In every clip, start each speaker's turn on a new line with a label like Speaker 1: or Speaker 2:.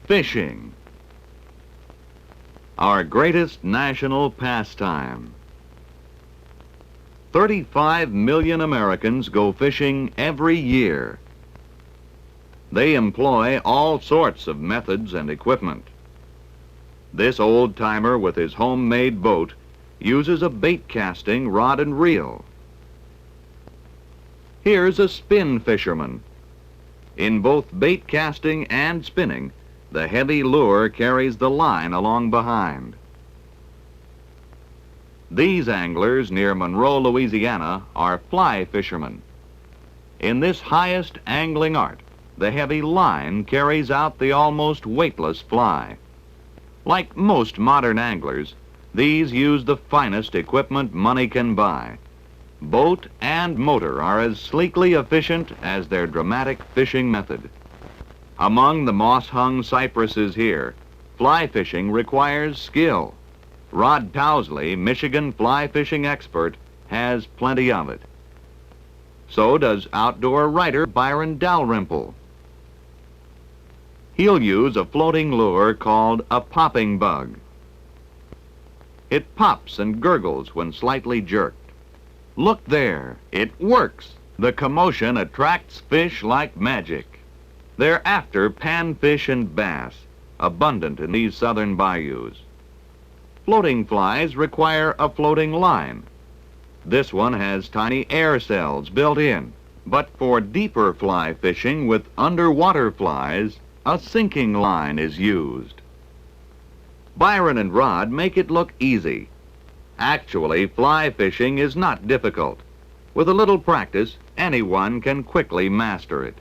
Speaker 1: Fishing, our greatest national pastime. 35 million Americans go fishing every year. They employ all sorts of methods and equipment. This old-timer with his homemade boat uses a bait casting rod and reel. Here's a spin fisherman. In both bait casting and spinning, the heavy lure carries the line along behind. These anglers near Monroe, Louisiana, are fly fishermen. In this highest angling art, the heavy line carries out the almost weightless fly. Like most modern anglers, these use the finest equipment money can buy. Boat and motor are as sleekly efficient as their dramatic fishing method. Among the moss-hung cypresses here, fly fishing requires skill. Rod Towsley, Michigan fly fishing expert, has plenty of it. So does outdoor writer Byron Dalrymple. He'll use a floating lure called a popping bug. It pops and gurgles when slightly jerked. Look there, it works. The commotion attracts fish like magic. They're after panfish and bass, abundant in these southern bayous. Floating flies require a floating line. This one has tiny air cells built in, but for deeper fly fishing with underwater flies, a sinking line is used. Byron and Rod make it look easy. Actually, fly fishing is not difficult. With a little practice, anyone can quickly master it.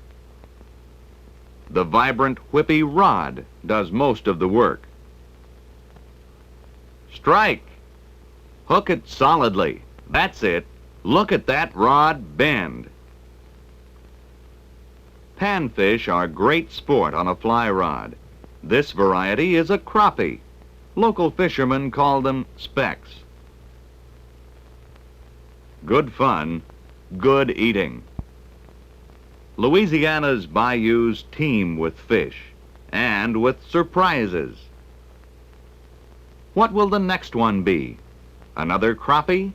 Speaker 1: The vibrant, whippy rod does most of the work. Strike! Hook it solidly. That's it. Look at that rod bend. Panfish are great sport on a fly rod. This variety is a crappie. Local fishermen call them specks. Good fun, good eating. Louisiana's bayous teem with fish and with surprises. What will the next one be? Another crappie?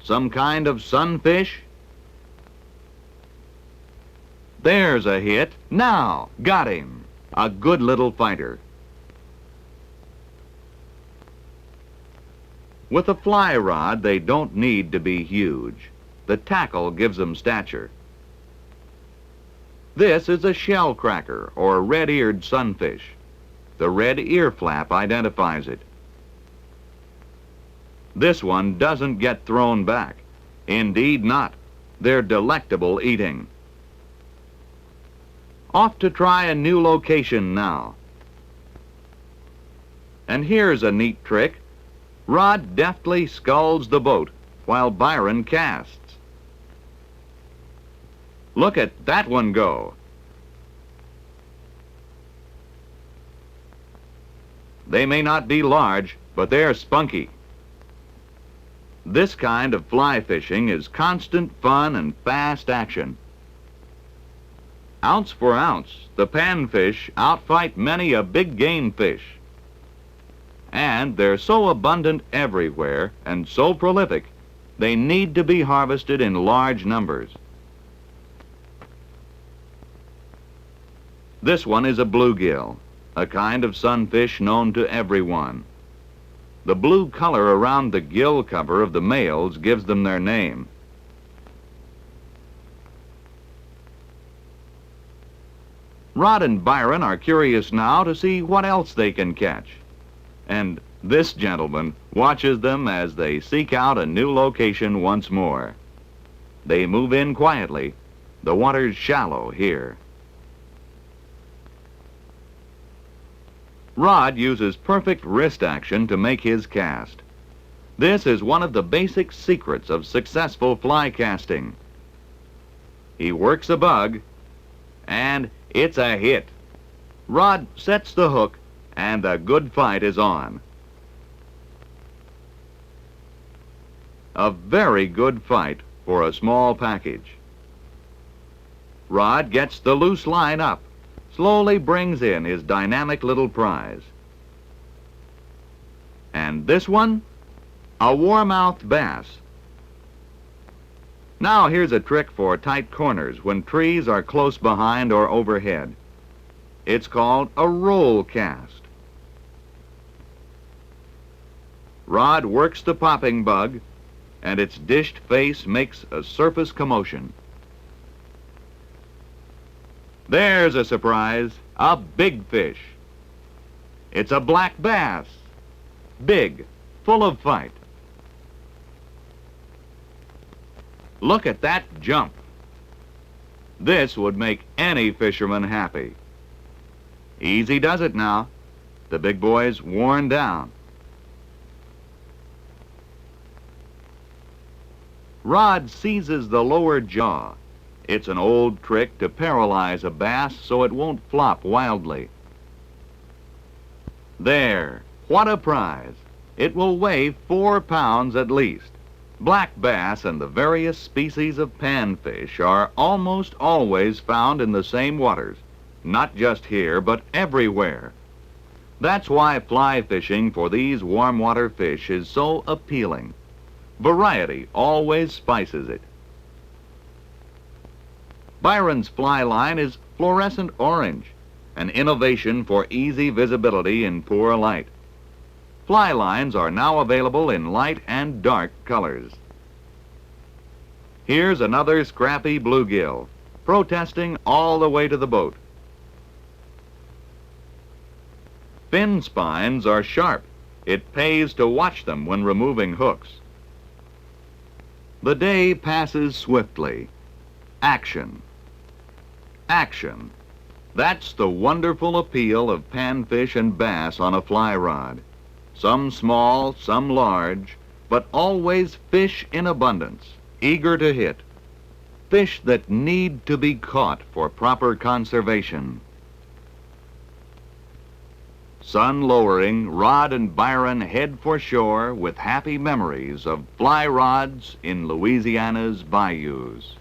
Speaker 1: Some kind of sunfish? There's a hit. Now, got him. A good little fighter. With a fly rod, they don't need to be huge. The tackle gives them stature. This is a shell cracker, or red-eared sunfish. The red ear flap identifies it. This one doesn't get thrown back. Indeed not. They're delectable eating. Off to try a new location now. And here's a neat trick. Rod deftly sculls the boat while Byron casts. Look at that one go. They may not be large, but they're spunky. This kind of fly fishing is constant fun and fast action. Ounce for ounce, the panfish outfight many a big game fish. And they're so abundant everywhere and so prolific, they need to be harvested in large numbers. This one is a bluegill, a kind of sunfish known to everyone. The blue color around the gill cover of the males gives them their name. Rod and Byron are curious now to see what else they can catch. And this gentleman watches them as they seek out a new location once more. They move in quietly. The water's shallow here. Rod uses perfect wrist action to make his cast. This is one of the basic secrets of successful fly casting. He works a bug, and it's a hit. Rod sets the hook, and the good fight is on. A very good fight for a small package. Rod gets the loose line up, slowly brings in his dynamic little prize. And this one, a warmouth bass. Now here's a trick for tight corners when trees are close behind or overhead. It's called a roll cast. Rod works the popping bug, and its dished face makes a surface commotion. There's a surprise, a big fish. It's a black bass, big, full of fight. Look at that jump. This would make any fisherman happy. Easy does it now. The big boy's worn down. Rod seizes the lower jaw. It's an old trick to paralyze a bass so it won't flop wildly. There, what a prize. It will weigh 4 pounds at least. Black bass and the various species of panfish are almost always found in the same waters, not just here, but everywhere. That's why fly fishing for these warm water fish is so appealing. Variety always spices it. Byron's fly line is fluorescent orange, an innovation for easy visibility in poor light. Fly lines are now available in light and dark colors. Here's another scrappy bluegill, protesting all the way to the boat. Fin spines are sharp. It pays to watch them when removing hooks. The day passes swiftly. Action. Action. That's the wonderful appeal of panfish and bass on a fly rod. Some small, some large, but always fish in abundance, eager to hit. Fish that need to be caught for proper conservation. Sun lowering, Rod and Byron head for shore with happy memories of fly rods in Louisiana's bayous.